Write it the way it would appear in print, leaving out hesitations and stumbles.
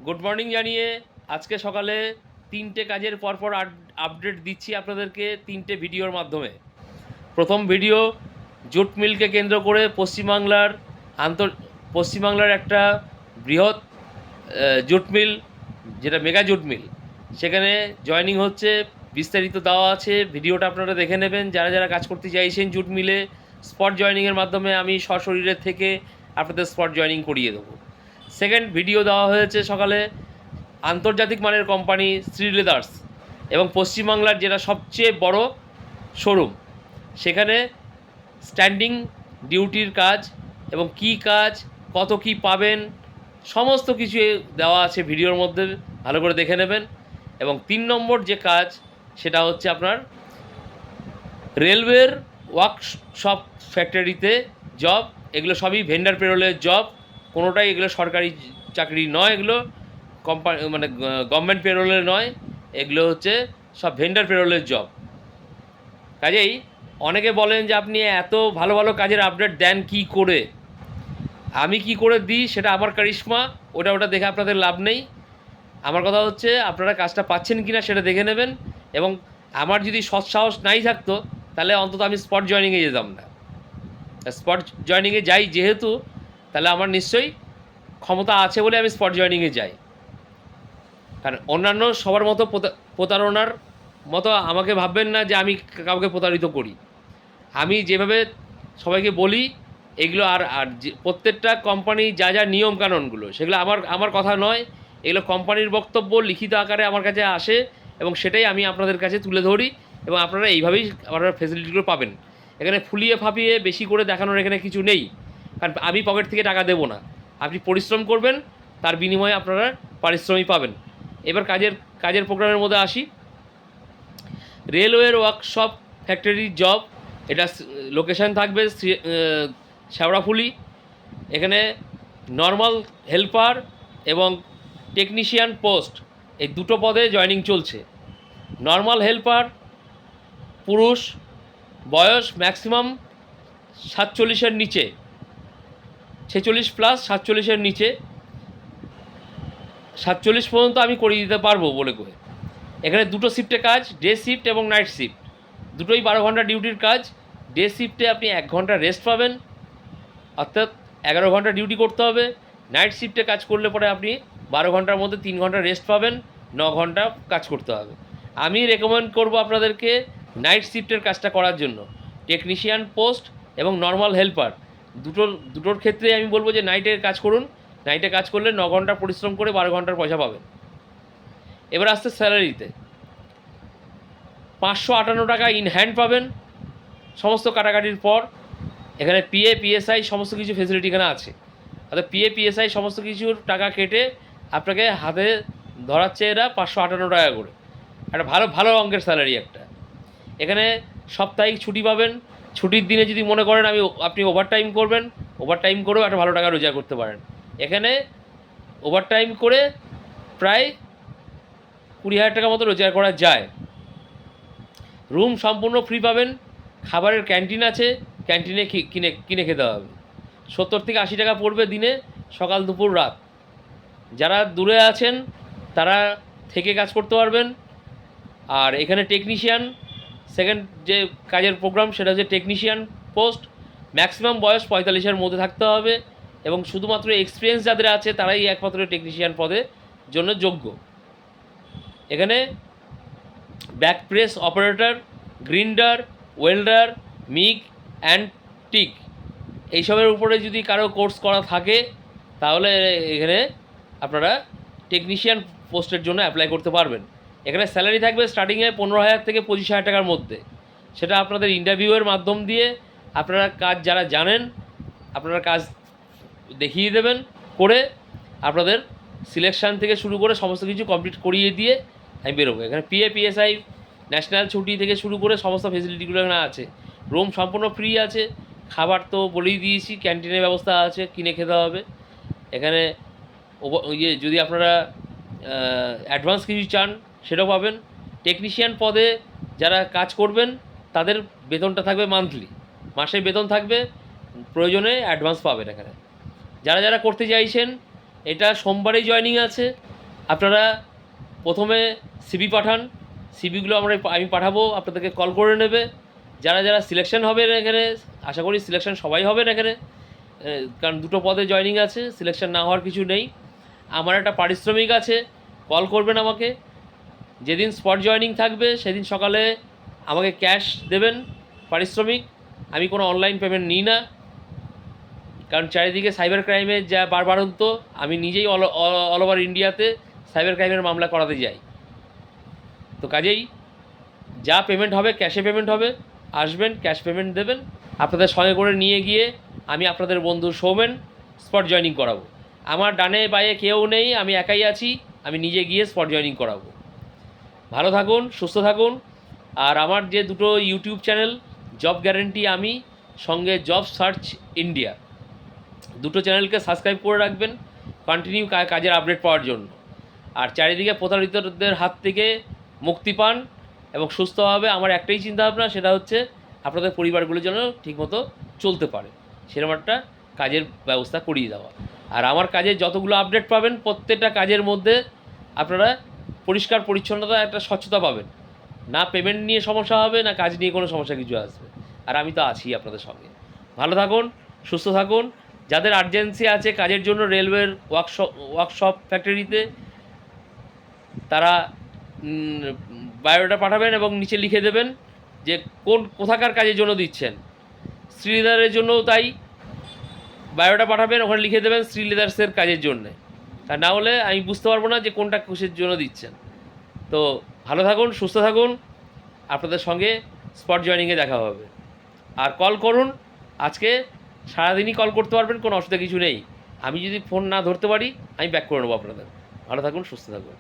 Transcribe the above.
Good morning জানিয়ে আজকে সকালে 3টে কাজের পরপর আপডেট দিচ্ছি আপনাদেরকে 3টে ভিডিওর মাধ্যমে। প্রথম ভিডিও, জুট মিলকে কেন্দ্র করে পশ্চিমবাংলার একটা বৃহৎ জুট মিল, যেটা মেগা জুট মিল, সেখানে জয়েনিং হচ্ছে, বিস্তারিত দেওয়া আছে। ভিডিওটা আপনারা দেখে নেবেন। যারা যারা কাজ করতে চাইছেন জুট মিলে, স্পট জয়েনিংয়ের মাধ্যমে আমি সশরীরের থেকে আপনাদের স্পট জয়েনিং করিয়ে দেবো। সেকেন্ড ভিডিও দেওয়া হয়েছে সকালে, আন্তর্জাতিক মানের কোম্পানি শ্রী লেদার্স এবং পশ্চিমবাংলার যেটা সবচেয়ে বড় শোরুম, সেখানে স্ট্যান্ডিং ডিউটির কাজ এবং কি কাজ, কত কি পাবেন, সমস্ত কিছু দেওয়া আছে ভিডিওর মধ্যে, ভালো করে দেখে নেবেন। এবং 3 নম্বর যে কাজ, সেটা হচ্ছে আপনার রেলওয়ের ওয়ার্কশপ ফ্যাক্টরিতে জব। এগুলো সবই ভেন্ডার পেরোলের জব, কোনোটাই এগুলো সরকারি চাকরি নয়, এগুলো কোম্পানি মানে গভর্নমেন্ট পেরোলের নয়, এগুলো হচ্ছে সব ভেন্ডার পেরোলের জব। কাজেই অনেকে বলেন যে আপনি এত ভালো ভালো কাজের আপডেট দেন কি করে। আমি কি করে দিই সেটা আমার কারিশমা, ওটা দেখে আপনাদের লাভ নেই। আমার কথা হচ্ছে আপনারা কাজটা পাচ্ছেন কি না সেটা দেখে নেবেন। এবং আমার যদি সৎসাহস নাই থাকতো, তাহলে অন্তত আমি স্পট জয়েনিংয়ে যেতাম না। স্পট জয়েনিংয়ে যাই যেহেতু, তাহলে আমার নিশ্চয়ই ক্ষমতা আছে বলে আমি স্পট জয়েনিংয়ে যাই। কারণ অন্যান্য সবার মতো প্রতারণার মতো আমাকে ভাববেন না যে আমি কাউকে প্রতারিত করি। আমি যেভাবে সবাইকে বলি এগুলো, আর আর যে প্রত্যেকটা কোম্পানি যা যা নিয়মকানুনগুলো, সেগুলো আমার কথা নয়, এগুলো কোম্পানির বক্তব্য লিখিত আকারে আমার কাছে আসে এবং সেটাই আমি আপনাদের কাছে তুলে ধরি। এবং আপনারা এইভাবেই আপনারা ফেসিলিটিগুলো পাবেন। এখানে ফুলিয়ে ফাঁপিয়ে বেশি করে দেখানোর এখানে কিছু নেই, কারণ আমি পকেট থেকে টাকা দেবো না। আপনি পরিশ্রম করবেন, তার বিনিময়ে আপনারা পারিশ্রমিক পাবেন। এবার কাজের প্রোগ্রামের মধ্যে আসি। রেলওয়ের ওয়ার্কশপ ফ্যাক্টরির জব, এটা লোকেশান থাকবে শেওড়াফুলি। এখানে নর্মাল হেল্পার এবং টেকনিশিয়ান পোস্ট, এই দুটো পদে জয়েনিং চলছে। নর্মাল হেল্পার পুরুষ, বয়স ম্যাক্সিমাম 47-এর নিচে, 46+47-এর নিচে, 47 পর্যন্ত আমি করিয়ে দিতে পারবো বলে করে। এখানে দুটো শিফটে কাজ, ডে শিফট এবং নাইট শিফট, দুটোই 12 ঘন্টা ডিউটির কাজ। ডে শিফটে আপনি 1 ঘন্টা রেস্ট পাবেন, অর্থাৎ 11 ঘন্টা ডিউটি করতে হবে। নাইট শিফটে কাজ করলে পরে আপনি 12 ঘন্টার মধ্যে 3 ঘন্টা রেস্ট পাবেন, 9 ঘন্টা কাজ করতে হবে। আমি রেকমেন্ড করব আপনাদেরকে নাইট শিফটের কাজটা করার জন্য। টেকনিশিয়ান পোস্ট এবং নর্মাল হেল্পার দুটোর ক্ষেত্রে আমি বলবো যে নাইটে কাজ করুন। নাইটে কাজ করলে 9 ঘন্টা পরিশ্রম করে 12 ঘন্টার পয়সা পাবেন। এবার আসছে স্যালারিতে, 558 টাকা ইন হ্যান্ড পাবেন সমস্ত কাটাকাটির পর। এখানে পিএ পিএসআই সমস্ত কিছু ফেসিলিটি এখানে আছে। অর্থাৎ পিএ পিএসআই সমস্ত কিছুর টাকা কেটে আপনাকে হাতে ধরাচ্ছে এরা 558 টাকা করে। একটা ভালো ভালো অঙ্কের স্যালারি একটা। এখানে সাপ্তাহিক ছুটি পাবেন। ছুটির দিনে যদি মনে করেন আপনি ওভারটাইম করবেন, ওভারটাইম করেও একটা ভালো টাকা রোজগার করতে পারেন। এখানে ওভারটাইম করে প্রায় 20,000 টাকা মতো রোজগার করা যায়। রুম সম্পূর্ণ ফ্রি পাবেন। খাবারের ক্যান্টিন আছে, ক্যান্টিনে কিনে খেতে হবে। 70 থেকে 80 টাকা পড়বে দিনে, সকাল দুপুর রাত। যারা দূরে আছেন তারা থেকে কাজ করতে পারবেন। আর এখানে টেকনিশিয়ান সেকেন্ড যে কাজের প্রোগ্রাম, সেটা হচ্ছে টেকনিশিয়ান পোস্ট। ম্যাক্সিমাম বয়স 45-এর মধ্যে থাকতে হবে এবং শুধুমাত্র এক্সপিরিয়েন্স যাদের আছে তারাই একমাত্র টেকনিশিয়ান পদের জন্য যোগ্য। এখানে back press operator, grinder, welder, MiG and tick, এইসবের উপরে যদি কারো কোর্স করা থাকে তাহলে এখানে আপনারা টেকনিশিয়ান পোস্টের জন্য অ্যাপ্লাই করতে পারবেন। এখানে স্যালারি থাকবে স্টার্টিংয়ে 15,000 থেকে 25,000 টাকার মধ্যে। সেটা আপনাদের ইন্টারভিউয়ের মাধ্যম দিয়ে আপনারা কাজ যারা জানেন আপনারা কাজ দেখিয়ে দেবেন, করে আপনাদের সিলেকশান থেকে শুরু করে সমস্ত কিছু কমপ্লিট করিয়ে দিয়ে আমি বেরোবো। এখানে পিএ পিএসআই, ন্যাশনাল ছুটি থেকে শুরু করে সমস্ত ফেসিলিটিগুলো এখানে আছে। রুম সম্পূর্ণ ফ্রি আছে। খাবার তো বলেই দিয়েছি, ক্যান্টিনের ব্যবস্থা আছে, কিনে খেতে হবে। এখানে যদি আপনারা অ্যাডভান্স কিছু চান সেটাও পাবেন। টেকনিশিয়ান পদে যারা কাজ করবেন তাদের বেতনটা থাকবে মান্থলি, মাসের বেতন থাকবে, প্রয়োজনে অ্যাডভান্স পাবেন। এখানে যারা যারা করতে চাইছেন, এটা সোমবারেই জয়েনিং আছে। আপনারা প্রথমে সিভি পাঠান, সিভিগুলো আমি পাঠাবো, আপনাদেরকে কল করে নেবে। যারা যারা সিলেকশন হবেন এখানে, আশা করি সিলেকশন সবাই হবেন এখানে, কারণ দুটো পদে জয়েনিং আছে, সিলেকশন না হওয়ার কিছু নেই। আমার একটা পারিশ্রমিক আছে, কল করবেন আমাকে। যেদিন স্পট জয়েনিং থাকবে সেদিন সকালে আমাকে ক্যাশ দেবেন পারিশ্রমিক। আমি কোনো অনলাইন পেমেন্ট নিই না, কারণ চারিদিকে সাইবার ক্রাইমের যা বাড়বাড়ন্ত, আমি নিজেই অল ওভার ইন্ডিয়াতে সাইবার ক্রাইমের মামলা করাতে যাই। তো কাজেই যা পেমেন্ট হবে ক্যাশে পেমেন্ট হবে, আসবেন ক্যাশ পেমেন্ট দেবেন, আপনাদের সঙ্গে করে নিয়ে গিয়ে আমি আপনাদের বন্ধু সৌমেন স্পট জয়েনিং করাবো। আমার ডানে বায়ে কেউ নেই, আমি একাই আছি, আমি নিজে গিয়ে স্পট জয়েনিং করাবো। ভালো থাকুন, সুস্থ থাকুন। আর আমার যে দুটো ইউটিউব চ্যানেল, জব গ্যারেন্টি আমি, সঙ্গে জব সার্চ ইন্ডিয়া, দুটো চ্যানেলকে সাবস্ক্রাইব করে রাখবেন কন্টিনিউ কাজের আপডেট পাওয়ার জন্য। আর চারিদিকে প্রতারিতদের হাত থেকে মুক্তি পান এবং সুস্থভাবে, আমার একটাই চিন্তাভাবনা, সেটা হচ্ছে আপনাদের পরিবারগুলোর জন্য ঠিকমতো চলতে পারে, সেরকম একটা কাজের ব্যবস্থা করিয়ে দেওয়া। আর আমার কাজের যতগুলো আপডেট পাবেন, প্রত্যেকটা কাজের মধ্যে আপনারা পরিষ্কার পরিচ্ছন্নতা, একটা স্বচ্ছতা পাবেন। না পেমেন্ট নিয়ে সমস্যা হবে, না কাজ নিয়ে কোনো সমস্যা কিছু আসবে। আর আমি তো আছি আপনাদের সঙ্গে। ভালো থাকুন, সুস্থ থাকুন। যাদের আর্জেন্সি আছে কাজের জন্য রেলওয়ের ওয়ার্কশপ ফ্যাক্টরিতে, তারা বায়োডাটা পাঠাবেন এবং নিচে লিখে দেবেন যে কোথাকার কাজের জন্য দিচ্ছেন। শ্রীলেদারের জন্যও তাই, বায়োডাটা পাঠাবেন, ওখানে লিখে দেবেন শ্রীলেদার্সের কাজের জন্যে। তা না হলে আমি বুঝতে পারবো না যে কোনটা কিসের জন্য দিচ্ছেন। তো ভালো থাকুন, সুস্থ থাকুন, আপনাদের সঙ্গে স্পট জয়েনিংয়ে দেখা হবে। আর কল করুন, আজকে সারাদিনই কল করতে পারবেন, কোনো অসুবিধা কিছু নেই। আমি যদি ফোন না ধরতে পারি, আমি ব্যাক করে নেবো আপনাদের। ভালো থাকুন, সুস্থ থাকুন।